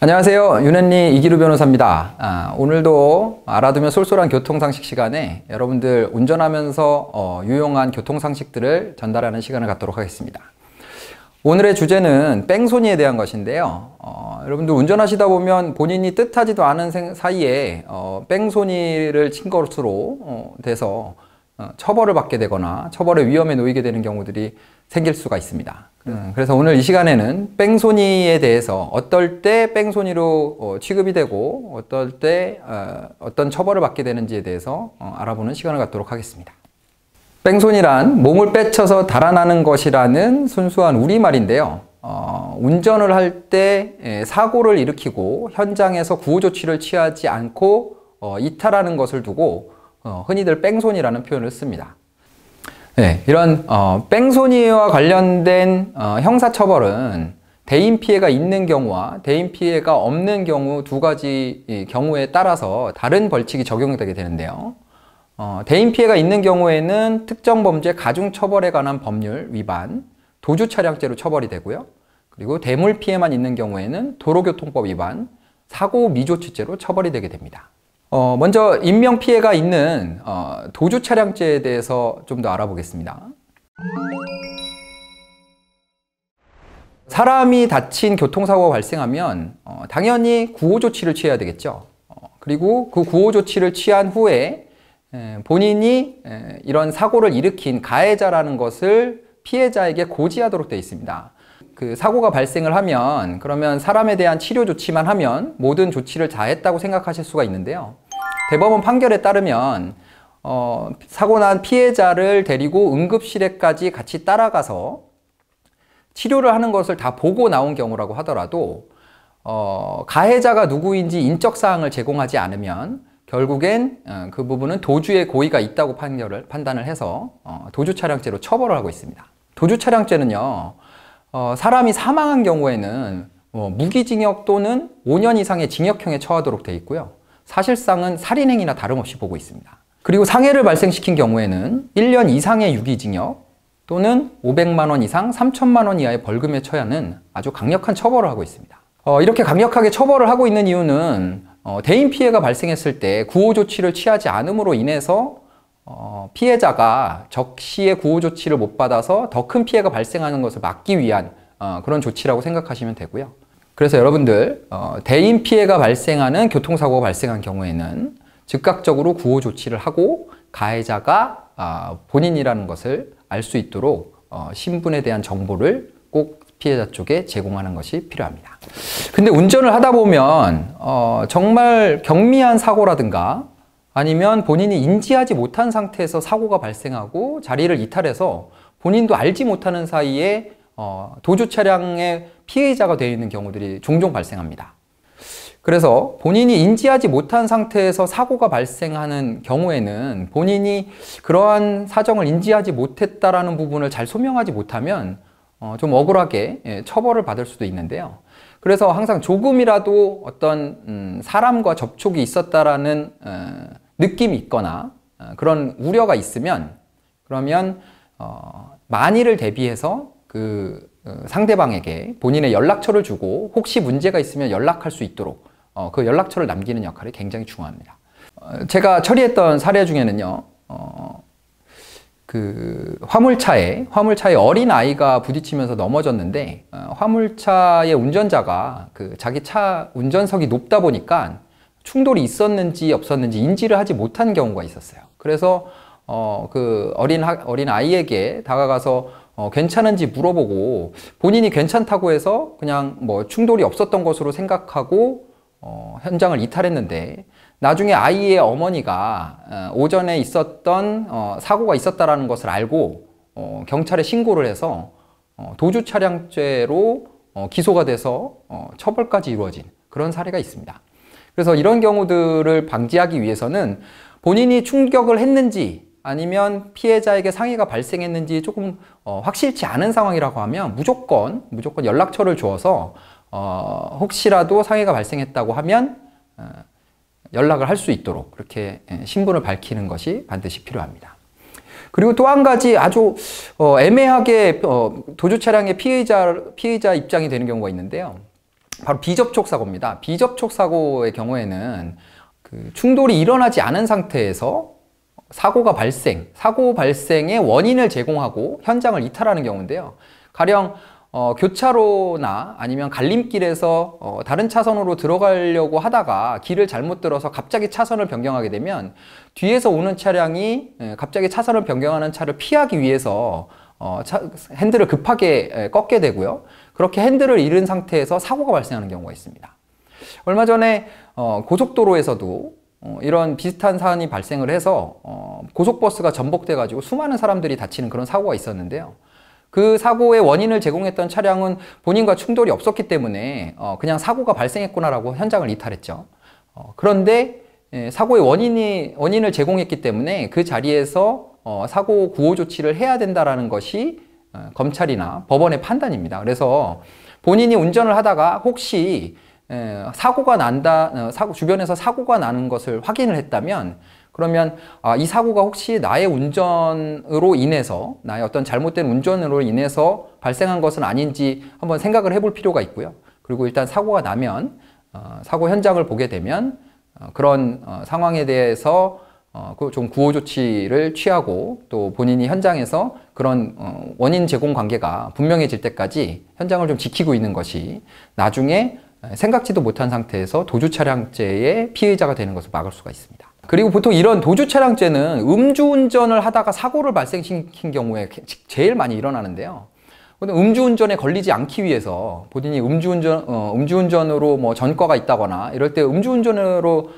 안녕하세요. 윤현리 이기루 변호사입니다. 오늘도 알아두면 쏠쏠한 교통상식 시간에 여러분들 운전하면서 유용한 교통상식들을 전달하는 시간을 갖도록 하겠습니다. 오늘의 주제는 뺑소니에 대한 것인데요. 여러분들 운전하시다 보면 본인이 뜻하지도 않은 사이에 뺑소니를 친 것으로 돼서 처벌을 받게 되거나 처벌의 위험에 놓이게 되는 경우들이 생길 수가 있습니다. 그래서 오늘 이 시간에는 뺑소니에 대해서 어떨 때 뺑소니로 취급이 되고 어떨 때 어떤 처벌을 받게 되는지에 대해서 알아보는 시간을 갖도록 하겠습니다. 뺑소니란 몸을 빼쳐서 달아나는 것이라는 순수한 우리말인데요. 운전을 할 때 사고를 일으키고 현장에서 구호조치를 취하지 않고 이탈하는 것을 두고 흔히들 뺑소니라는 표현을 씁니다. 네, 이런 뺑소니와 관련된 형사처벌은 대인 피해가 있는 경우와 대인 피해가 없는 경우 두 가지 경우에 따라서 다른 벌칙이 적용되게 되는데요. 대인 피해가 있는 경우에는 특정범죄 가중처벌에 관한 법률 위반, 도주차량죄로 처벌이 되고요. 그리고 대물 피해만 있는 경우에는 도로교통법 위반, 사고 미조치죄로 처벌이 되게 됩니다. 먼저 인명피해가 있는 도주차량죄에 대해서 좀 더 알아보겠습니다. 사람이 다친 교통사고가 발생하면 당연히 구호조치를 취해야 되겠죠. 그리고 그 구호조치를 취한 후에 본인이 이런 사고를 일으킨 가해자라는 것을 피해자에게 고지하도록 되어 있습니다. 그 사고가 발생을 하면 그러면 사람에 대한 치료 조치만 하면 모든 조치를 다 했다고 생각하실 수가 있는데요. 대법원 판결에 따르면 사고 난 피해자를 데리고 응급실에까지 같이 따라가서 치료를 하는 것을 다 보고 나온 경우라고 하더라도 가해자가 누구인지 인적사항을 제공하지 않으면 결국엔 그 부분은 도주의 고의가 있다고 판단을 해서 도주차량죄로 처벌을 하고 있습니다. 도주차량죄는요, 사람이 사망한 경우에는 무기징역 또는 5년 이상의 징역형에 처하도록 되어 있고요. 사실상은 살인행위나 다름없이 보고 있습니다. 그리고 상해를 발생시킨 경우에는 1년 이상의 유기징역 또는 500만 원 이상 3천만 원 이하의 벌금에 처하는 아주 강력한 처벌을 하고 있습니다. 이렇게 강력하게 처벌을 하고 있는 이유는 대인 피해가 발생했을 때 구호조치를 취하지 않음으로 인해서 피해자가 적시에 구호조치를 못 받아서 더 큰 피해가 발생하는 것을 막기 위한 그런 조치라고 생각하시면 되고요. 그래서 여러분들 대인 피해가 발생하는 교통사고가 발생한 경우에는 즉각적으로 구호조치를 하고 가해자가 본인이라는 것을 알 수 있도록 신분에 대한 정보를 꼭 피해자 쪽에 제공하는 것이 필요합니다. 근데 운전을 하다 보면 정말 경미한 사고라든가 아니면 본인이 인지하지 못한 상태에서 사고가 발생하고 자리를 이탈해서 본인도 알지 못하는 사이에 도주 차량의 피해자가 되어 있는 경우들이 종종 발생합니다. 그래서 본인이 인지하지 못한 상태에서 사고가 발생하는 경우에는 본인이 그러한 사정을 인지하지 못했다라는 부분을 잘 소명하지 못하면 좀 억울하게 처벌을 받을 수도 있는데요. 그래서 항상 조금이라도 어떤 사람과 접촉이 있었다라는 느낌이 있거나 그런 우려가 있으면 그러면 만일을 대비해서 그 상대방에게 본인의 연락처를 주고 혹시 문제가 있으면 연락할 수 있도록 그 연락처를 남기는 역할이 굉장히 중요합니다. 제가 처리했던 사례 중에는요, 그 화물차에 어린 아이가 부딪히면서 넘어졌는데 화물차의 운전자가 그 자기 차 운전석이 높다 보니까 충돌이 있었는지 없었는지 인지를 하지 못한 경우가 있었어요. 그래서 그 어린 아이에게 다가가서 괜찮은지 물어보고 본인이 괜찮다고 해서 그냥 뭐 충돌이 없었던 것으로 생각하고 현장을 이탈했는데 나중에 아이의 어머니가 오전에 있었던 사고가 있었다라는 것을 알고 경찰에 신고를 해서 도주차량죄로 기소가 돼서 처벌까지 이루어진 그런 사례가 있습니다. 그래서 이런 경우들을 방지하기 위해서는 본인이 충격을 했는지 아니면 피해자에게 상해가 발생했는지 조금 확실치 않은 상황이라고 하면 무조건 연락처를 주어서 혹시라도 상해가 발생했다고 하면 연락을 할 수 있도록 그렇게 신분을 밝히는 것이 반드시 필요합니다. 그리고 또 한 가지 아주 애매하게 도주 차량의 피해자 입장이 되는 경우가 있는데요. 바로 비접촉 사고입니다. 비접촉 사고의 경우에는 그 충돌이 일어나지 않은 상태에서 사고 발생의 원인을 제공하고 현장을 이탈하는 경우인데요. 가령 교차로나 아니면 갈림길에서 다른 차선으로 들어가려고 하다가 길을 잘못 들어서 갑자기 차선을 변경하게 되면 뒤에서 오는 차량이 갑자기 차선을 변경하는 차를 피하기 위해서 핸들을 급하게 꺾게 되고요. 그렇게 핸들을 잃은 상태에서 사고가 발생하는 경우가 있습니다. 얼마 전에 고속도로에서도 이런 비슷한 사안이 발생을 해서 고속버스가 전복돼 가지고 수많은 사람들이 다치는 그런 사고가 있었는데요. 그 사고의 원인을 제공했던 차량은 본인과 충돌이 없었기 때문에 그냥 사고가 발생했구나라고 현장을 이탈했죠. 그런데 사고의 원인을 제공했기 때문에 그 자리에서 사고 구호 조치를 해야 된다라는 것이 검찰이나 법원의 판단입니다. 그래서 본인이 운전을 하다가 혹시 주변에서 사고가 나는 것을 확인을 했다면, 그러면 이 사고가 혹시 나의 운전으로 인해서, 나의 어떤 잘못된 운전으로 인해서 발생한 것은 아닌지 한번 생각을 해볼 필요가 있고요. 그리고 일단 사고가 나면 사고 현장을 보게 되면 그런 상황에 대해서 좀 구호 조치를 취하고, 또 본인이 현장에서 그런 원인 제공 관계가 분명해질 때까지 현장을 좀 지키고 있는 것이 나중에 생각지도 못한 상태에서 도주차량죄의 피해자가 되는 것을 막을 수가 있습니다. 그리고 보통 이런 도주차량죄는 음주운전을 하다가 사고를 발생시킨 경우에 제일 많이 일어나는데요. 음주운전에 걸리지 않기 위해서 본인이 음주운전으로 뭐 전과가 있다거나 이럴 때 음주운전으로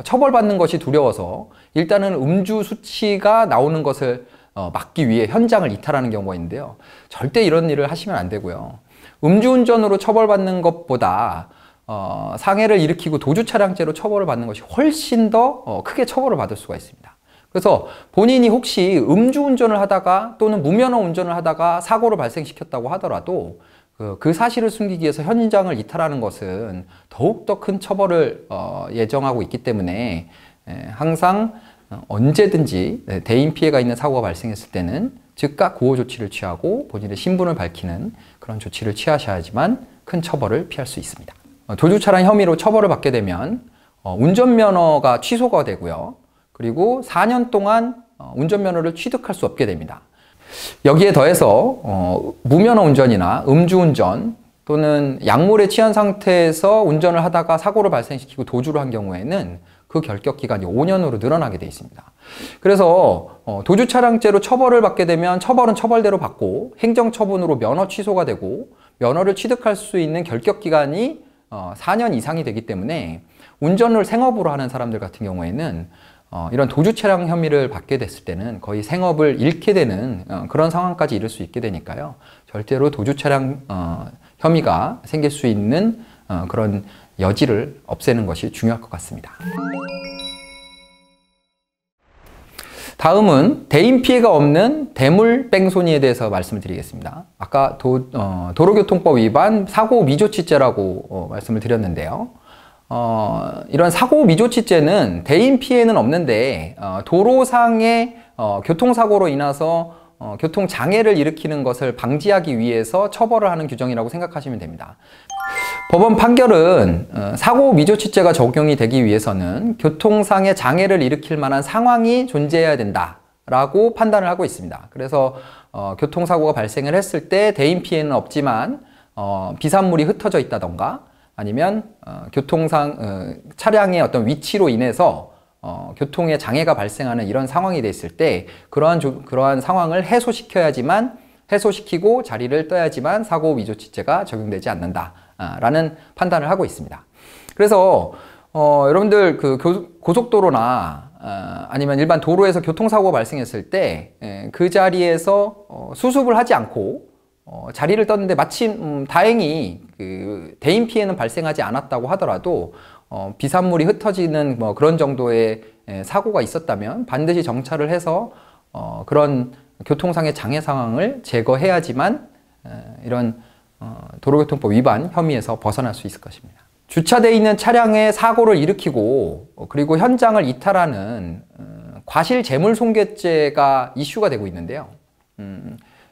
처벌받는 것이 두려워서 일단은 음주 수치가 나오는 것을 막기 위해 현장을 이탈하는 경우가 있는데요. 절대 이런 일을 하시면 안 되고요. 음주운전으로 처벌받는 것보다 상해를 일으키고 도주차량죄로 처벌을 받는 것이 훨씬 더 크게 처벌을 받을 수가 있습니다. 그래서 본인이 혹시 음주운전을 하다가 또는 무면허 운전을 하다가 사고를 발생시켰다고 하더라도 그 사실을 숨기기 위해서 현장을 이탈하는 것은 더욱더 큰 처벌을 예정하고 있기 때문에 항상 언제든지 대인 피해가 있는 사고가 발생했을 때는 즉각 구호 조치를 취하고 본인의 신분을 밝히는 그런 조치를 취하셔야지만 큰 처벌을 피할 수 있습니다. 도주차량 혐의로 처벌을 받게 되면 운전면허가 취소가 되고요. 그리고 4년 동안 운전면허를 취득할 수 없게 됩니다. 여기에 더해서 무면허 운전이나 음주운전 또는 약물에 취한 상태에서 운전을 하다가 사고를 발생시키고 도주를 한 경우에는 그 결격 기간이 5년으로 늘어나게 되어 있습니다. 그래서 도주차량죄로 처벌을 받게 되면 처벌은 처벌대로 받고 행정처분으로 면허 취소가 되고 면허를 취득할 수 있는 결격 기간이 4년 이상이 되기 때문에 운전을 생업으로 하는 사람들 같은 경우에는 이런 도주차량 혐의를 받게 됐을 때는 거의 생업을 잃게 되는 그런 상황까지 이를 수 있게 되니까요. 절대로 도주차량 혐의가 생길 수 있는 그런 여지를 없애는 것이 중요할 것 같습니다. 다음은 대인 피해가 없는 대물 뺑소니에 대해서 말씀을 드리겠습니다. 아까 도로교통법 위반 사고 미조치죄라고 말씀을 드렸는데요. 이런 사고 미조치죄는 대인 피해는 없는데 도로상의 교통사고로 인해서 교통장애를 일으키는 것을 방지하기 위해서 처벌을 하는 규정이라고 생각하시면 됩니다. 법원 판결은 사고 미조치죄가 적용이 되기 위해서는 교통상의 장애를 일으킬 만한 상황이 존재해야 된다라고 판단을 하고 있습니다. 그래서 교통사고가 발생을 했을 때 대인 피해는 없지만 비산물이 흩어져 있다던가 아니면 차량의 어떤 위치로 인해서 교통에 장애가 발생하는 이런 상황이 됐을 때 그러한 상황을 해소시키고 자리를 떠야지만 사고 미조치죄가 적용되지 않는다라는 판단을 하고 있습니다. 그래서 여러분들 고속도로나 아니면 일반 도로에서 교통사고가 발생했을 때 그 자리에서 수습을 하지 않고 자리를 떴는데 마침 다행히 대인 피해는 발생하지 않았다고 하더라도 비산물이 흩어지는 그런 정도의 사고가 있었다면 반드시 정차를 해서 그런 교통상의 장애 상황을 제거해야지만 이런 도로교통법 위반 혐의에서 벗어날 수 있을 것입니다. 주차되어 있는 차량의 사고를 일으키고 그리고 현장을 이탈하는 과실재물손괴죄가 이슈가 되고 있는데요.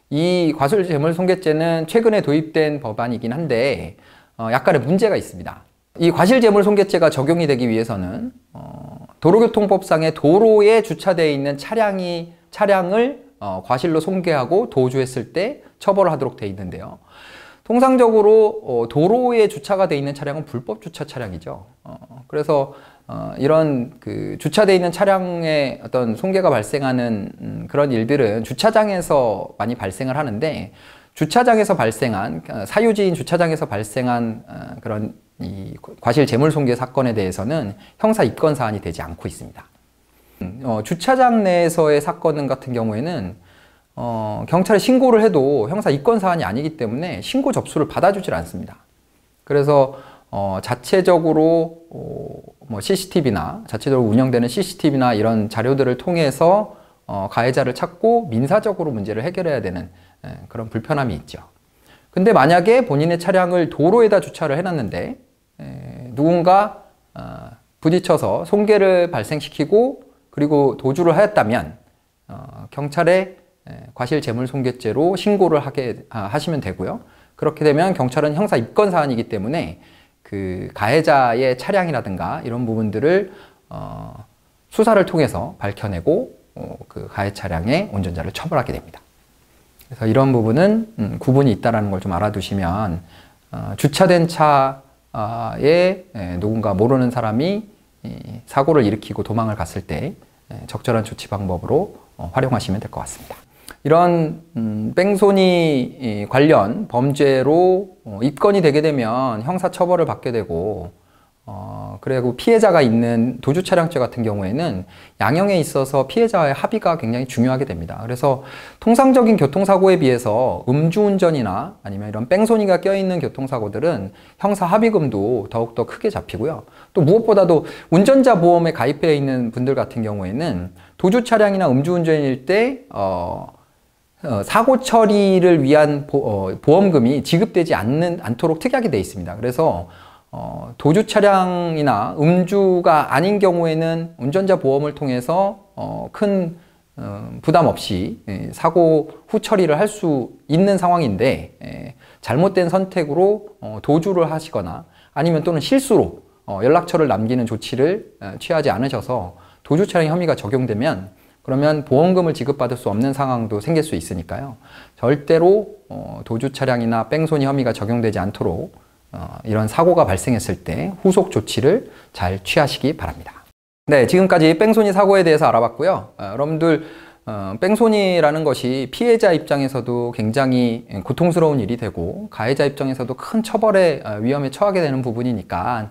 이 과실재물손괴죄는 최근에 도입된 법안이긴 한데 약간의 문제가 있습니다. 이 과실재물손괴죄가 적용이 되기 위해서는 도로교통법상의 도로에 주차되어 있는 차량을 과실로 손괴하고 도주했을 때 처벌을 하도록 되어 있는데요. 통상적으로 도로에 주차가 되어 있는 차량은 불법 주차 차량이죠. 그래서 이런 그 주차되어 있는 차량의 어떤 손괴가 발생하는 그런 일들은 주차장에서 많이 발생을 하는데, 주차장에서 발생한 사유지인 주차장에서 발생한 그런 이 과실 재물손괴 사건에 대해서는 형사 입건 사안이 되지 않고 있습니다. 주차장 내에서의 사건 같은 경우에는 경찰에 신고를 해도 형사 입건 사안이 아니기 때문에 신고 접수를 받아주질 않습니다. 그래서 자체적으로 뭐 CCTV나 자체적으로 운영되는 CCTV나 이런 자료들을 통해서 가해자를 찾고 민사적으로 문제를 해결해야 되는 그런 불편함이 있죠. 근데 만약에 본인의 차량을 도로에다 주차를 해놨는데 누군가 부딪혀서 손괴를 발생시키고 그리고 도주를 하였다면 경찰에 과실재물손괴죄로 신고를 하시면 되고요. 그렇게 되면 경찰은 형사 입건 사안이기 때문에 그 가해자의 차량이라든가 이런 부분들을 수사를 통해서 밝혀내고 그 가해 차량의 운전자를 처벌하게 됩니다. 그래서 이런 부분은 구분이 있다는 걸 좀 알아두시면 주차된 차에 누군가 모르는 사람이 사고를 일으키고 도망을 갔을 때 적절한 조치 방법으로 활용하시면 될 것 같습니다. 이런 뺑소니 관련 범죄로 입건이 되게 되면 형사처벌을 받게 되고 그리고 피해자가 있는 도주차량죄 같은 경우에는 양형에 있어서 피해자와의 합의가 굉장히 중요하게 됩니다. 그래서 통상적인 교통사고에 비해서 음주운전이나 아니면 이런 뺑소니가 껴있는 교통사고들은 형사 합의금도 더욱더 크게 잡히고요. 또 무엇보다도 운전자 보험에 가입되어 있는 분들 같은 경우에는 도주차량이나 음주운전일 때 사고 처리를 위한 보험금이 지급되지 않도록 특이하게 되어 있습니다. 그래서 도주 차량이나 음주가 아닌 경우에는 운전자 보험을 통해서 큰 부담 없이 사고 후 처리를 할 수 있는 상황인데, 잘못된 선택으로 도주를 하시거나 아니면 또는 실수로 연락처를 남기는 조치를 취하지 않으셔서 도주 차량 혐의가 적용되면 그러면 보험금을 지급받을 수 없는 상황도 생길 수 있으니까요. 절대로 도주 차량이나 뺑소니 혐의가 적용되지 않도록 이런 사고가 발생했을 때 후속 조치를 잘 취하시기 바랍니다. 네, 지금까지 뺑소니 사고에 대해서 알아봤고요. 여러분들 뺑소니라는 것이 피해자 입장에서도 굉장히 고통스러운 일이 되고 가해자 입장에서도 큰 처벌의 위험에 처하게 되는 부분이니까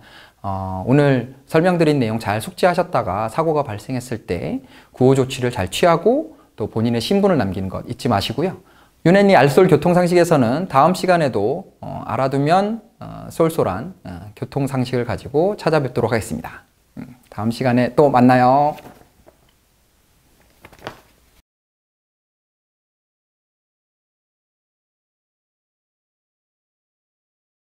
오늘 설명드린 내용 잘 숙지하셨다가 사고가 발생했을 때 구호 조치를 잘 취하고 또 본인의 신분을 남기는 것 잊지 마시고요. 윤앤리 알솔 교통상식에서는 다음 시간에도 알아두면 쏠쏠한 교통상식을 가지고 찾아뵙도록 하겠습니다. 다음 시간에 또 만나요.